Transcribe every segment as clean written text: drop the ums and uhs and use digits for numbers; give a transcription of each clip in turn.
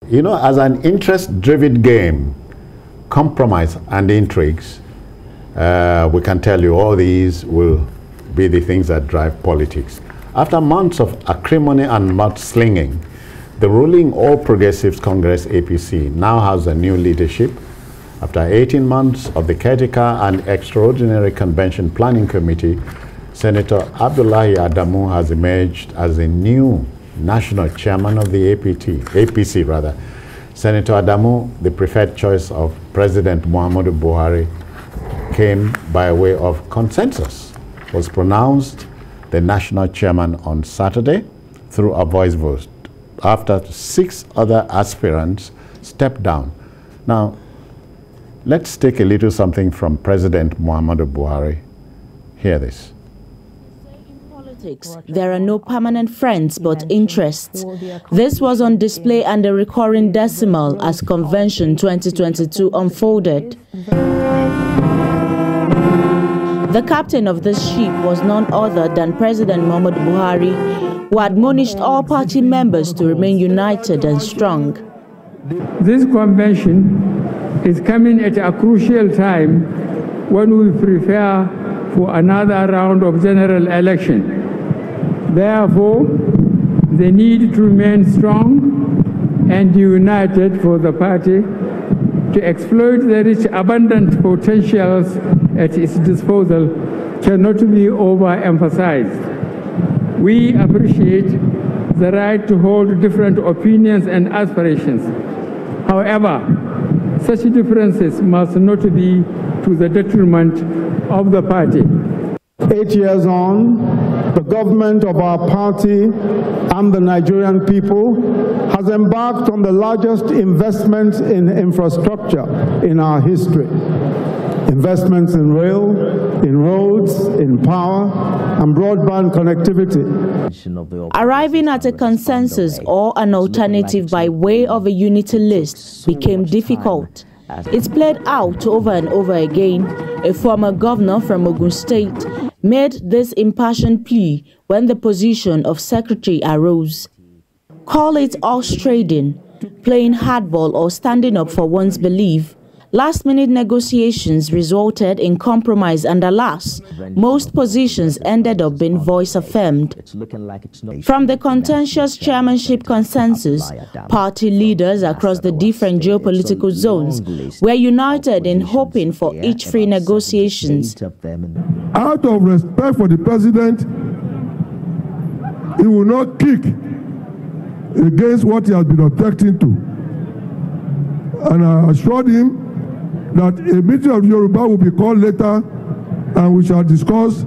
You know, as an interest-driven game, compromise and intrigues, we can tell you all these will be the things that drive politics. After months of acrimony and mudslinging, the ruling All Progressives Congress APC now has a new leadership. After 18 months of the Caretaker and Extraordinary Convention Planning Committee, Senator Abdullahi Adamu has emerged as the new national chairman of the APC. Senator Adamu, the preferred choice of President Muhammadu Buhari, came by way of consensus, was pronounced the national chairman on Saturday through a voice vote after 6 other aspirants stepped down. Now, let's take a little something from President Muhammadu Buhari. Hear this. There are no permanent friends but interests. This was on display and a recurring decimal as Convention 2022 unfolded. The captain of this ship was none other than President Muhammadu Buhari, who admonished all party members to remain united and strong. This convention is coming at a crucial time when we prepare for another round of general election. Therefore, the need to remain strong and united for the party to exploit the rich, abundant potentials at its disposal cannot be overemphasized. We appreciate the right to hold different opinions and aspirations. However, such differences must not be to the detriment of the party. 8 years on, the government of our party and the Nigerian people has embarked on the largest investment in infrastructure in our history. Investments in rail, in roads, in power, and broadband connectivity. Arriving at a consensus or an alternative by way of a unity list became difficult. It's played out over and over again. A former governor from Ogun State made this impassioned plea when the position of secretary arose. Call it horse trading, playing hardball, or standing up for one's belief. Last-minute negotiations resulted in compromise, and alas, most positions ended up being voice-affirmed. From the contentious chairmanship consensus, party leaders across the different geopolitical zones were united in hoping for each free negotiations. Out of respect for the president, he will not kick against what he has been objecting to. And I assured him that a meeting of Yoruba will be called later, and we shall discuss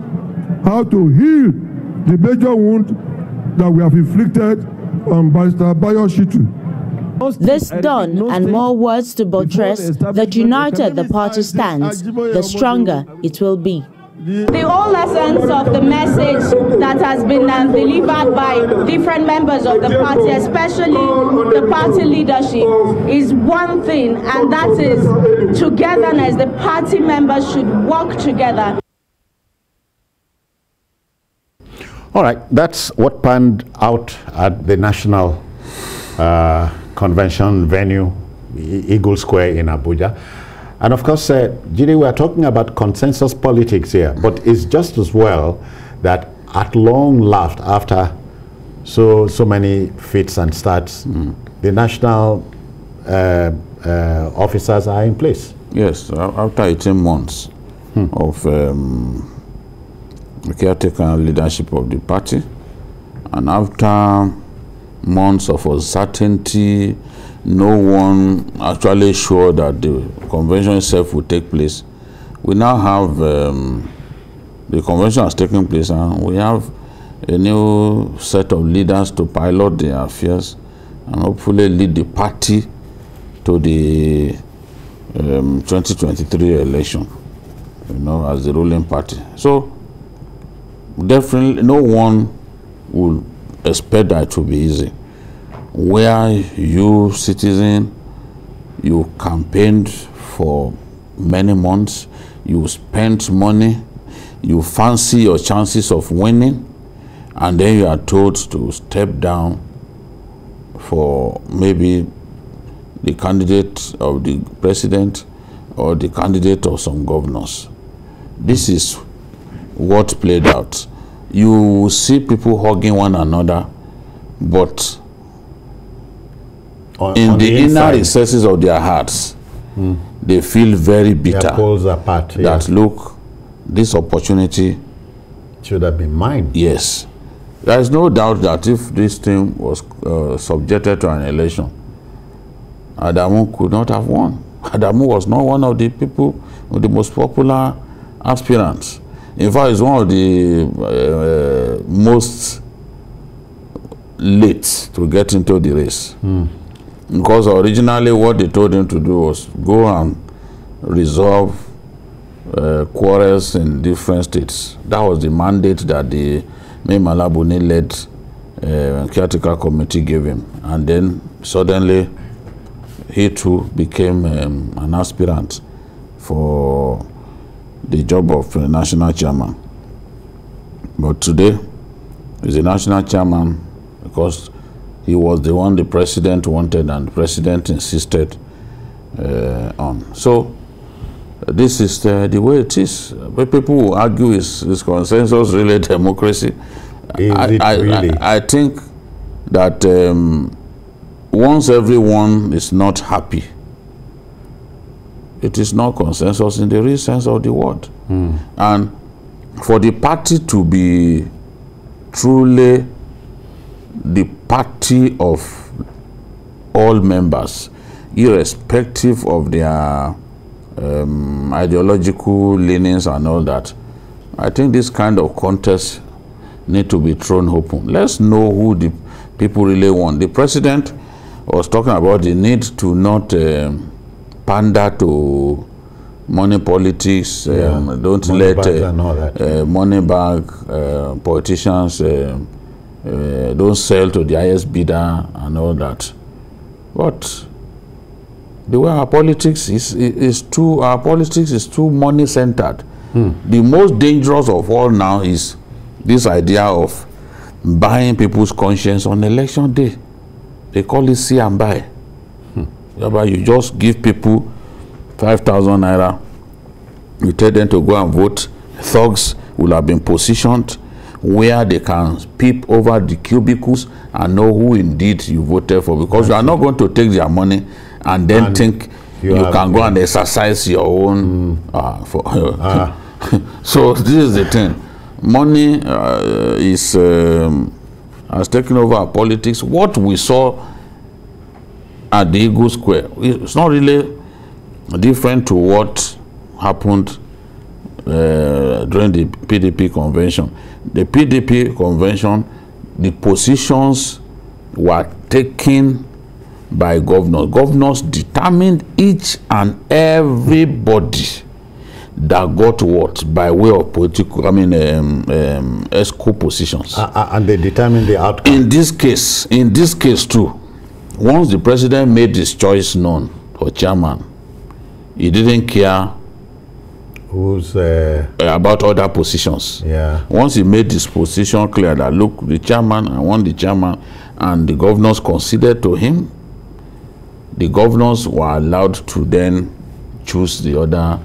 how to heal the major wound that we have inflicted on Barrister Bayo Shitu. This done, and more words to buttress that united the party stands, the stronger it will be. The whole essence of the message that has been delivered by different members of the party, especially the party leadership, is one thing, and that is togetherness. The party members should work together. All right, that's what panned out at the National Convention venue, Eagle Square in Abuja. And of course, Jide, we are talking about consensus politics here, but it's just as well that at long last, after so many fits and starts, the national officers are in place. Yes, after 18 months of the caretaker leadership of the party, and after months of uncertainty, no one actually sure that the convention itself will take place. We now have the convention has taken place, and we have a new set of leaders to pilot the affairs and hopefully lead the party to the 2023 election, as the ruling party. So definitely no one will expect that to be easy. Where you, citizen, you campaigned for many months, you spent money, you fancy your chances of winning, and then you are told to step down for maybe the candidate of the president or the candidate of some governors. This is what played out. You see people hugging one another, but in the inner recesses of their hearts, they feel very bitter. Their poles apart, that look, this opportunity should have been mine. Yes. There is no doubt that if this thing was subjected to an election, Adamu could not have won. Adamu was not one of the people, the most popular aspirants. In fact, he's one of the most late to get into the race. Because originally what they told him to do was go and resolve quarrels in different states. That was the mandate that the Malabuni-led Caretaker committee gave him. And then suddenly he too became an aspirant for the job of national chairman. But today he's a national chairman because he was the one the president wanted and the president insisted on. So this is the way it is. But people will argue is consensus really democracy? I think that once everyone is not happy, it is not consensus in the real sense of the word. And for the party to be truly the party of all members, irrespective of their ideological leanings and all that, I think this kind of contest need to be thrown open. Let's know who the people really want. The president was talking about the need to not pander to money politics. Don't money let money bag politicians don't sell to the highest bidder and all that. But the way our politics is too money centered. The most dangerous of all now is this idea of buying people's conscience on election day. They call it see and buy. You just give people 5,000 naira, you tell them to go and vote. Thugs will have been positioned where they can peep over the cubicles and know who indeed you voted for, because you are not going to take their money and then think you can go and exercise your own. So this is the thing. Money has taken over our politics. What we saw at the Eagle Square, it's not really different to what happened during the PDP convention. The PDP convention, the positions were taken by governors. Governors determined each and everybody that got what by way of political, ESCO positions. And they determined the outcome. In this case too, once the president made his choice known for chairman, he didn't care who's about other positions. Once he made his position clear that look, the chairman, I want the chairman, and the governors conceded to him, the governors were allowed to then choose the other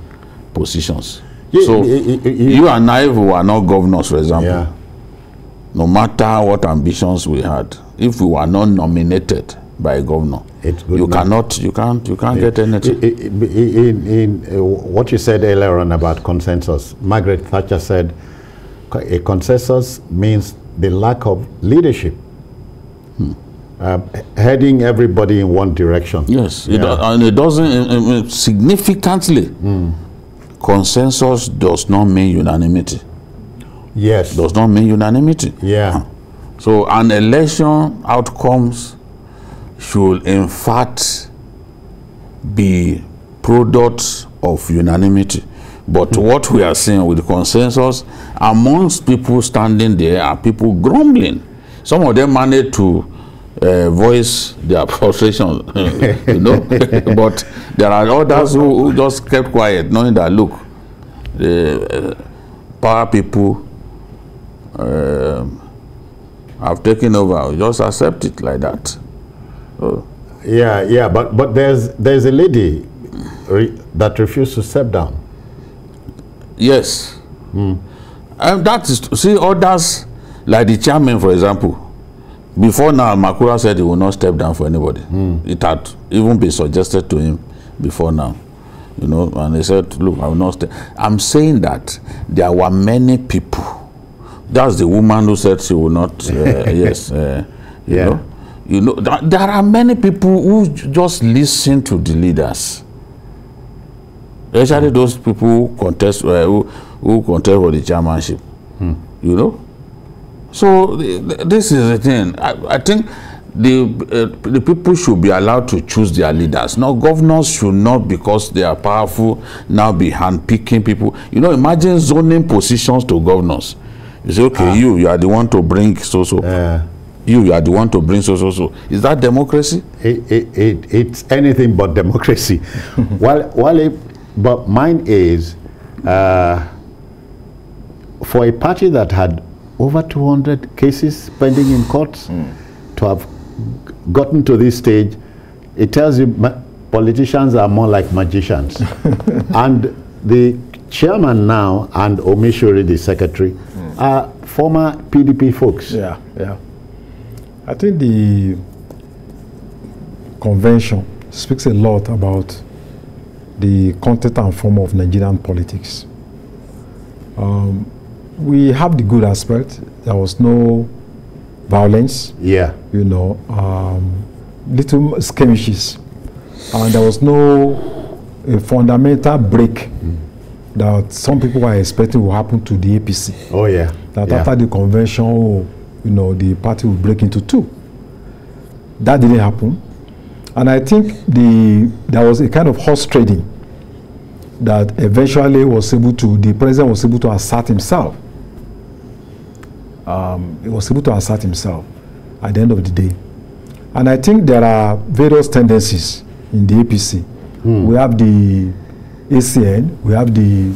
positions. So you and I, who are not governors, for example, no matter what ambitions we had, if we were not nominated by a governor, you can't get anything. In what you said earlier on about consensus, Margaret Thatcher said a consensus means the lack of leadership, heading everybody in one direction. Yes, and it doesn't significantly. Consensus does not mean unanimity. Yes, does not mean unanimity. So an election outcomes should in fact be products of unanimity. But what we are seeing with the consensus, amongst people standing there are people grumbling. Some of them managed to voice their frustration, but there are others who just kept quiet, knowing that, look, the power people have taken over. We just accept it like that. Yeah, but there's a lady that refused to step down. Yes. And that is, see, others, like the chairman, for example, before now, Makura said he will not step down for anybody. It had even been suggested to him before now, you know, and he said, look, I will not step. I'm saying that there were many people. That's the woman who said she will not, yes, you know, there are many people who just listen to the leaders. Especially those people who contest, who contest for the chairmanship, you know. So this is the thing. I think the people should be allowed to choose their leaders. Now, governors should not, because they are powerful, now be handpicking people. You know, imagine zoning positions to governors. You say, okay, you are the one to bring so-so. You are the one to bring so-so. Is that democracy? It's anything but democracy. But mine is, for a party that had over 200 cases pending in courts, to have gotten to this stage, it tells you politicians are more like magicians. And the chairman now and Omishori, the secretary, are former PDP folks. Yeah. I think the convention speaks a lot about the content and form of Nigerian politics. We have the good aspect. There was no violence. Yeah. You know, little skirmishes. And there was no fundamental break that some people were expecting will happen to the APC. Oh, yeah. That after the convention, you know, the party will break into two. That didn't happen. And I think there was a kind of horse trading that eventually the president was able to assert himself. He was able to assert himself at the end of the day. And I think there are various tendencies in the APC. We have the ACN, we have the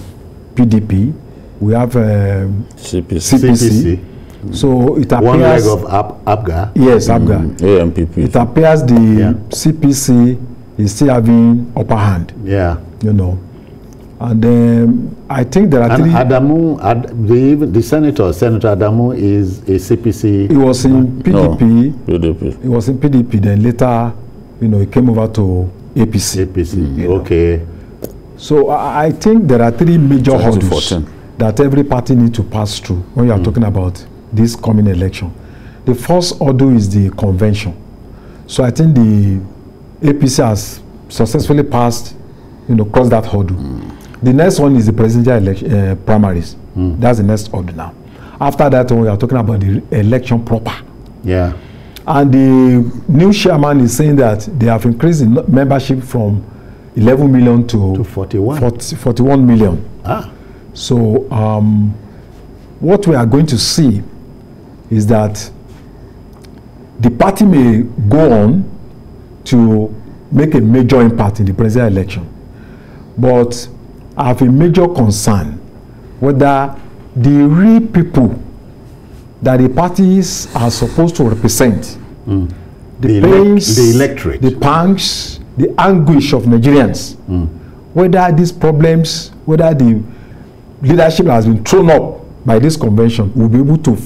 PDP, we have CPC. So it appears... One leg of ABGA. Yes, ABGA. AMPP. It appears the CPC is still having upper hand. Yeah. You know. And then I think there are three... Adamu, the Senator Adamu is a CPC. He was in PDP. No, PDP. He was in PDP, then later, you know, he came over to APC. Okay. So I think there are three major hurdles that every party needs to pass through when you are talking about this coming election. The first hurdle is the convention. So I think the APC has successfully passed, you know, crossed that hurdle. The next one is the presidential election, primaries. That's the next hurdle now. After that, we are talking about the election proper. Yeah. And the new chairman is saying that they have increased the membership from 11 million to 41 million. So what we are going to see is that the party may go on to make a major impact in the presidential election. But I have a major concern whether the real people that the parties are supposed to represent, the pains, the electorate, the pangs, the anguish of Nigerians, whether these problems, whether the leadership has been thrown up by this convention will be able to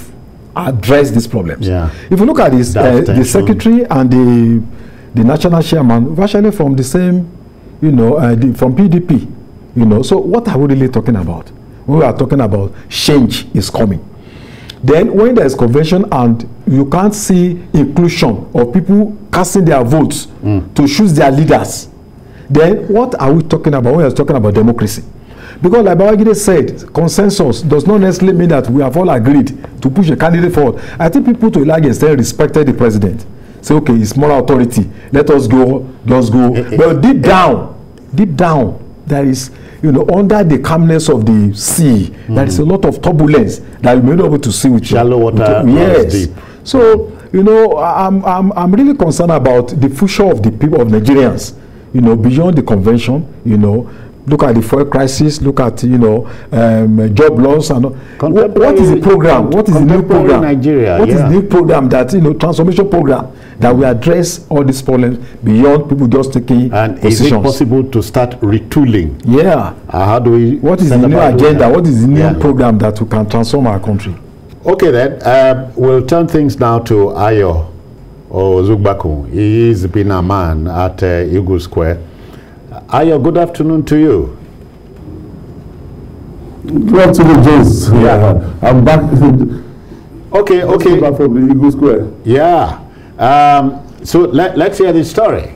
address these problems. Yeah. If you look at this, the secretary and the national chairman, virtually from the same, you know, from PDP, you know. So what are we really talking about? We are talking about change is coming. Then when there is convention and you can't see inclusion of people casting their votes to choose their leaders, then what are we talking about when we are talking about democracy? Because like Babangida said, consensus does not necessarily mean that we have all agreed to push a candidate forward. I think people to a large extent respected the president. Say, okay, it's moral authority. Let us go, just go. But deep down, there is, you know, under the calmness of the sea, there is a lot of turbulence that you may not be able to see with shallow water. Yes. Deep. So, you know, I'm really concerned about the future of the people of Nigerians, you know, beyond the convention, you know. Look at the fuel crisis, look at, you know, job loss and what is the program? What is the new program? Nigeria, what is the new program that, you know, transformation program that we address all these problems beyond people just taking and positions. Is it possible to start retooling? Yeah. How do we? What is the new agenda? What is the new program that we can transform our country? Okay, then we'll turn things now to Ayo Ozugbaku. He is been a man at Eagle Square. Ayo, good afternoon to you. Good afternoon, James. Yeah. I'm back. Okay. Back from the Eagle Square. Yeah. So let's hear the story.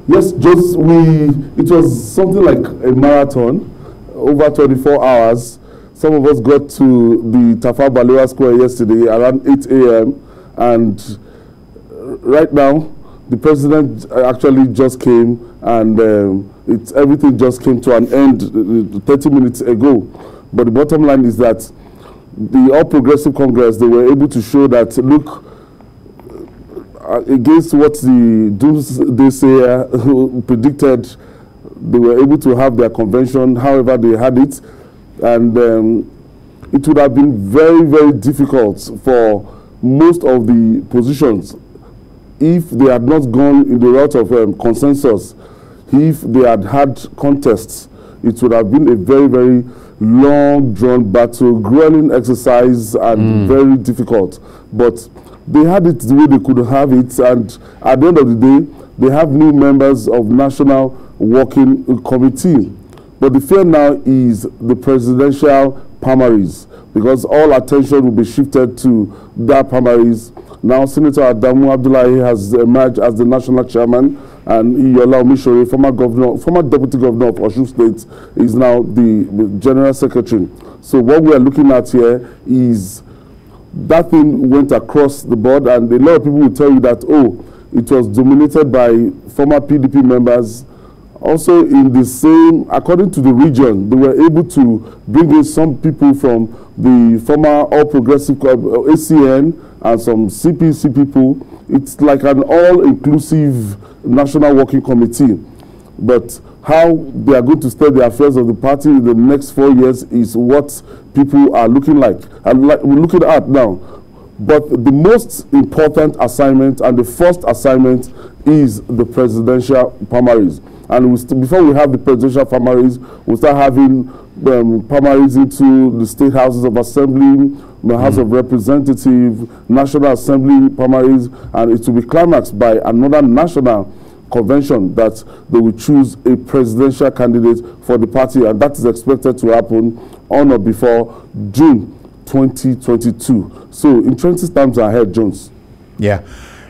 Yes, just it was something like a marathon, over 24 hours. Some of us got to the Tafawa Balewa Square yesterday around 8 a.m. And right now, the president actually just came, and everything just came to an end 30 minutes ago. But the bottom line is that the All Progressive Congress, they were able to show that, look, against what the doomsdayer predicted, they were able to have their convention however they had it. And it would have been very, very difficult for most of the positions if they had not gone in the route of consensus. If they had had contests, it would have been a very, very long, drawn battle, grueling exercise, and very difficult. But they had it the way they could have it, and at the end of the day, they have new members of National Working Committee. But the fear now is the presidential primaries, because all attention will be shifted to that primaries. Now, Senator Adamu Abdullahi has emerged as the national chairman, and Iyola Omishore, former deputy governor of Osun State, is now the general secretary. So what we are looking at here is that thing went across the board, and a lot of people will tell you that, oh, it was dominated by former PDP members. Also, in the same, according to the region, they were able to bring in some people from the former All Progressive ACN and some CPC people. It's like an all-inclusive National Working Committee. But how they are going to steer the affairs of the party in the next 4 years is what people are looking like, and we're looking at now. But the most important assignment and the first assignment is the presidential primaries. And before we have the presidential primaries, we'll start having primaries into the state houses of assembly, the House of Representatives, National Assembly primaries, and it will be climaxed by another national convention that they will choose a presidential candidate for the party, and that is expected to happen on or before June 2022. So interesting times ahead, Jones. Yeah.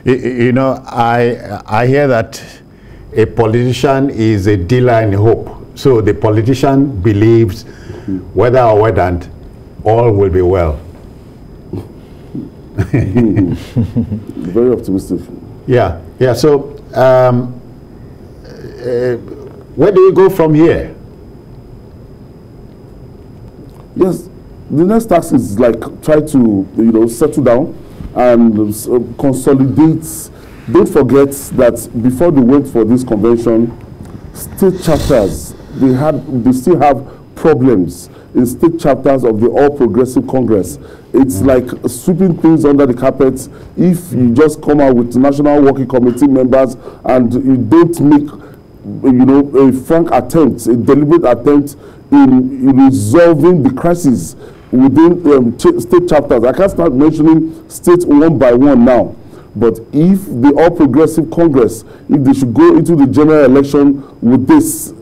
You know, I hear that a politician is a dealer in hope. So the politician believes whether or whether all will be well. Very optimistic. Yeah, yeah. So where do we go from here? Yes, the next task is like try to settle down and consolidate. Don't forget that before they went for this convention, state chapters, they still have problems in state chapters of the All Progressive Congress. It's like sweeping things under the carpet if you just come out with National Working Committee members and you don't make a frank attempt, a deliberate attempt in resolving the crisis within state chapters. I can't start mentioning states one by one now. But if the All Progressive Congress, if they should go into the general election with this,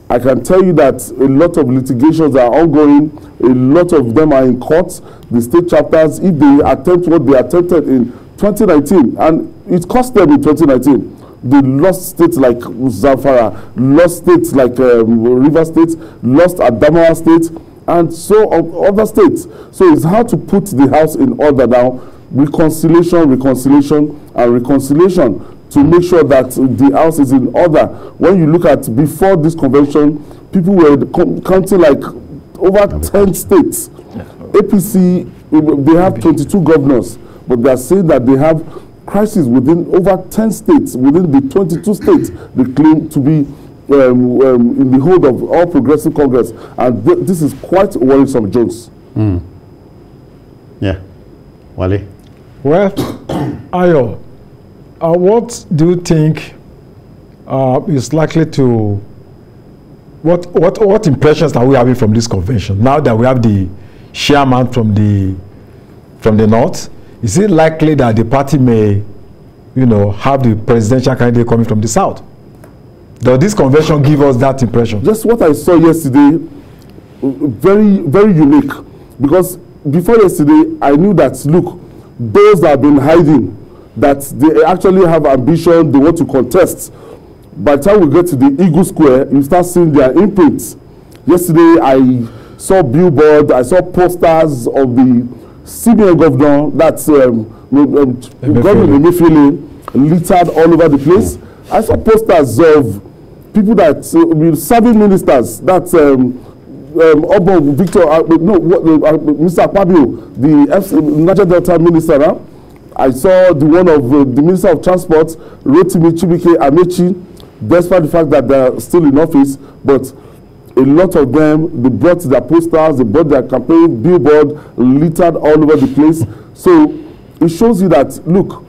I can tell you that a lot of litigations are ongoing. A lot of them are in court. The state chapters, if they attempt what they attempted in 2019, and it cost them in 2019, they lost states like Zamfara, lost states like River State, lost Adamawa State, and so on other states. So it's hard to put the house in order now. Reconciliation, and reconciliation to make sure that the house is in order. When you look at before this convention, people were counting like over 10 states. APC, they have 22 governors, but they are saying that they have crises within over 10 states, within the 22 states they claim to be in the hold of All Progressive Congress. And this is quite worrisome, Jones. Yeah. Wale? Yes, the next task is like try to resolve the crisis within state chapters. If they should go into the general election with this, I can tell you that a lot of litigations are ongoing. A lot of them are in court. The state chapters, if they attempt what they attempted in 2019, and it cost them in 2019, they lost states like Zamfara, lost states like River State, lost Adamawa State, and so on other states. So it's hard to put the house in order now. Yeah. Well, Ayo, what do you think is likely to, what impressions are we having from this convention now that we have the chairman from the north? Is it likely that the party may, you know, have the presidential candidate coming from the south? Does this convention give us that impression? Just what I saw yesterday, very, very unique. Because before yesterday, I knew that, look, those that have been hiding, that they actually have ambition, they want to contest. By the time we get to the Eagle Square, you start seeing their imprints. Yesterday, I saw billboard, I saw posters of the senior governor, that's Governor Emefiele, littered all over the place. I saw posters of people that serving ministers, that's Obo Victor, Mr. Akpabio, the Niger Delta minister. I saw the one of the Minister of Transport, Rotimi Chibike Amechi, despite the fact that they're still in office, but a lot of them, they brought their posters, they brought their campaign billboard, littered all over the place. So it shows you that, look,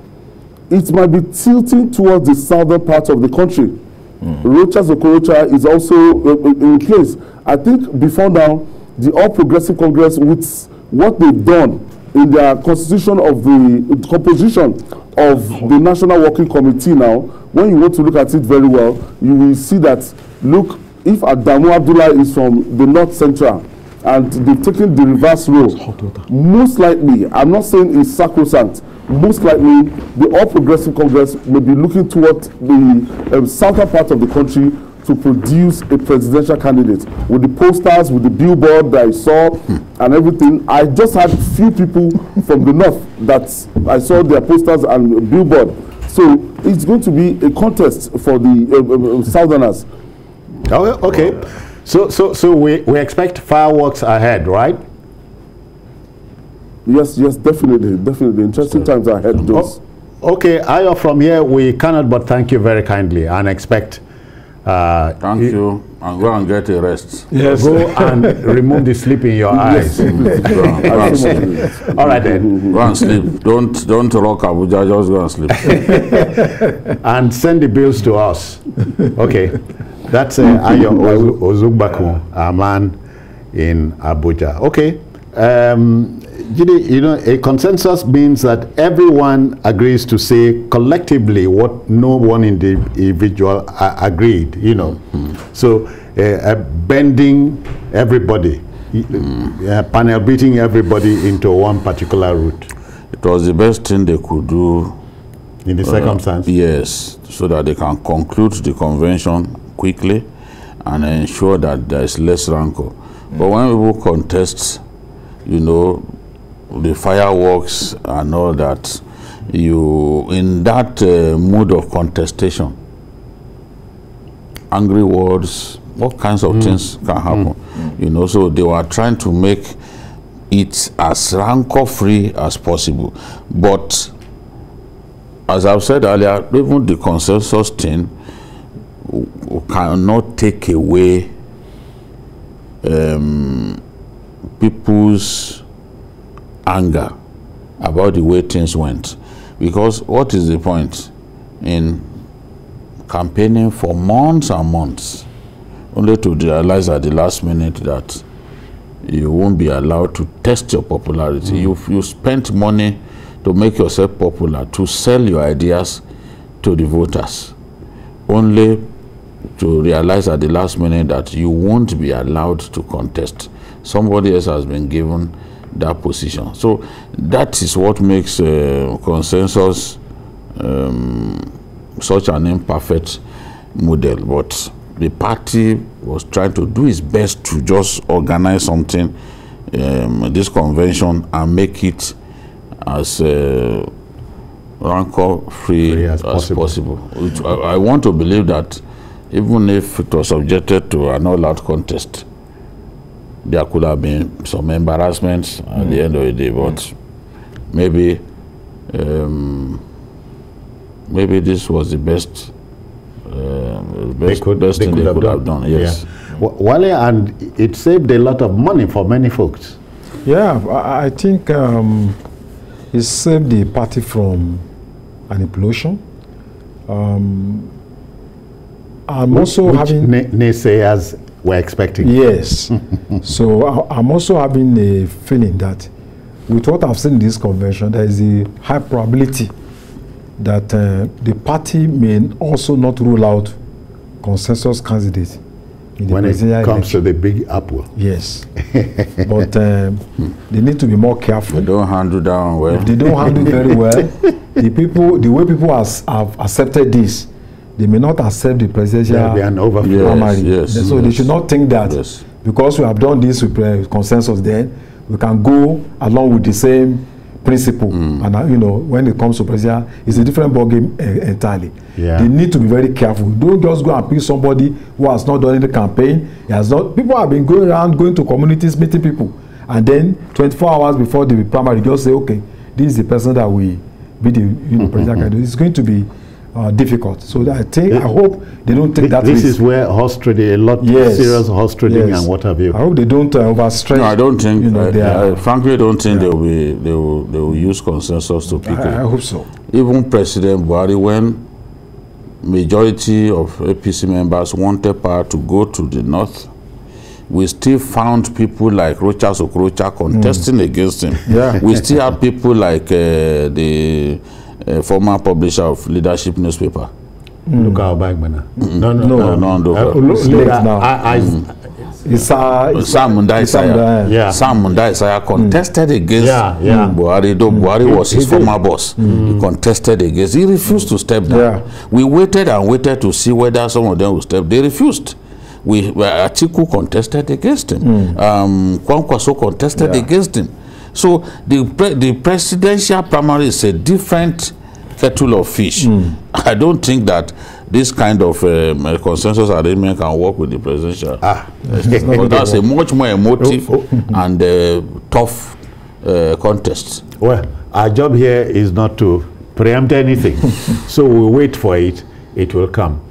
it might be tilting towards the southern part of the country. Rochas Okorocha is also in place. I think before now, the All Progressive Congress, with what they've done in their constitution of the composition of the National Working Committee now, when you want to look at it very well, you will see that, look, if Adamu Abdullahi is from the North Central and they've taken the reverse role, most likely, I'm not saying it's sacrosanct, most likely the All Progressive Congress may be looking toward the southern part of the country to produce a presidential candidate with the posters, with the billboard that I saw and everything. I just had few people from the north that I saw their posters and billboard. So it's going to be a contest for the southerners. Okay. So we expect fireworks ahead, right? Yes, definitely. Interesting times ahead. Okay, Ayo, from here we cannot but thank you very kindly and expect. Thank you, and go and get a rest. Yes, go and remove the sleep in your eyes. Go and sleep. All right then. Go and sleep. Don't rock Abuja. Just go and sleep. And send the bills to us. Okay, that's Ayo Ozugbaku, a man in Abuja. Okay. Jide, you know, a consensus means that everyone agrees to say collectively what no one individual agreed, you know. So bending everybody, panel beating everybody into one particular route. It was the best thing they could do. In the circumstance? Yes, so that they can conclude the convention quickly and ensure that there is less rancor. But when people contest, you know, the fireworks and all that, you in that mood of contestation, angry words, what kinds of things can happen, you know. So they were trying to make it as rancor free as possible. But as I've said earlier, even the consensus thing cannot take away people's anger about the way things went. Because what is the point in campaigning for months and months only to realize at the last minute that you won't be allowed to test your popularity? You spent money to make yourself popular, to sell your ideas to the voters, only to realize at the last minute that you won't be allowed to contest. Somebody else has been given that position. So that is what makes consensus such an imperfect model. But the party was trying to do its best to just organize something, this convention, and make it as rancor-free as possible. I want to believe that even if it was subjected to an all-out contest, there could have been some embarrassments at the end of the day, but maybe maybe this was the best best thing they could have done. Yes. Yeah. Wale, and it saved a lot of money for many folks. Yeah, I think He saved the party from an implosion. I'm also having naysayers were expecting. Yes. So I'm also having a feeling that with what I've seen in this convention, there is a high probability that the party may also not rule out consensus candidates in the when it comes election. to the big apple. Yes. But they need to be more careful. They don't handle that one well. If they don't handle it very well, the way people have accepted this, they may not accept the presidential primary. Yes, so they should not think that because we have done this with consensus, then we can go along with the same principle. And you know, when it comes to presidential, it's a different ballgame entirely. They need to be very careful. Don't just go and pick somebody who has not done any campaign. He has not. People have been going around, going to communities, meeting people, and then 24 hours before the primary, just say, okay, this is the person that will be the president candidate. It's going to be difficult. So I hope they don't take that risk. This is where horse trading, a lot serious horse trading and what have you. I hope they don't overstretch. No, I don't think. I frankly don't think they will use consensus to pick. I hope so. Even President Buhari, when majority of APC members wanted power to go to the north, we still found people like Rocha Sokrocha contesting against him. We still have people like the former publisher of Leadership newspaper. Look at Bagbana. Sam Munda Isaiah contested against Buhari, though Buhari was his former boss. He contested against. He refused to step down. We waited and waited to see whether some of them would step. They refused. Atiku contested against him. Kwankwaso contested against him. So the presidential primary is a different kettle of fish. I don't think that this kind of consensus arrangement can work with the presidential. But that's a much more emotive and tough contest. Well, our job here is not to preempt anything. So we'll wait for it. It will come.